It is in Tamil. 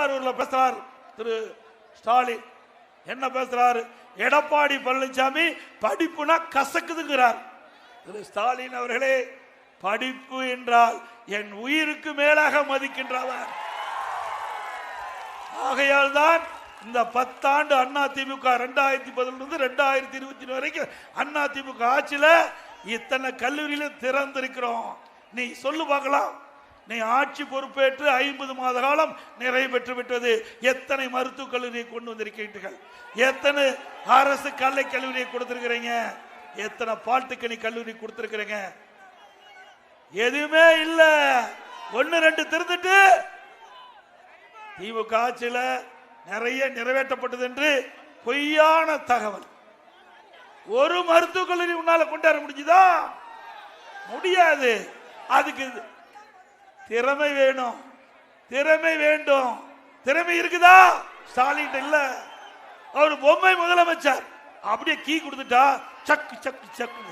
திருவாரூர்ல பேசுறார் திரு ஸ்டாலின். என்ன பேசுறாரு? எடப்பாடி பழனிசாமி படிப்புனா கசக்குதுங்கிறார். திரு ஸ்டாலின் அவர்களே, படிப்பு என்றால் என் உயிருக்கு மேலாக மதிக்கின்றவர். ஆகையால் தான் இந்த 10 ஆண்டு அண்ணா திமுக 2011 2020 வரைக்கும் அண்ணா திமுக ஆட்சியில இத்தனை கல்லூரியில திறந்திருக்கிறோம். நீ சொல்லு பார்க்கலாம். நீ ஆட்சி பொறுப்பேற்று 50 மாத காலம் நிறைவு பெற்று விட்டது. எத்தனை மருத்துவக் கல்லூரியை கொண்டு வந்திருக்கிறீர்கள்? எத்தனை அரசு கலை கல்லூரியை கொடுத்திருக்கிறீங்க? எத்தனை பால்டெக்னிக் கல்லூரி கொடுத்திருக்கிறீங்க? எதுவுமே இல்ல. 1-2 திறந்துட்டு திமுக ஆட்சியில நிறைய நிறைவேற்றப்பட்டது என்று பொய்யான தகவல். ஒரு மருத்துவக் கல்லூரி உன்னால கொண்டாட முடிஞ்சுதா? முடியாது. அதுக்கு திறமை வேணும், திறமை வேண்டும். திறமை இருக்குதா? ஸ்டாலின் இல்ல. அவர் பொம்மை முதலமைச்சர் அப்படியே கீ கொடுத்துட்டா சக்கு சக்கு சக்கு.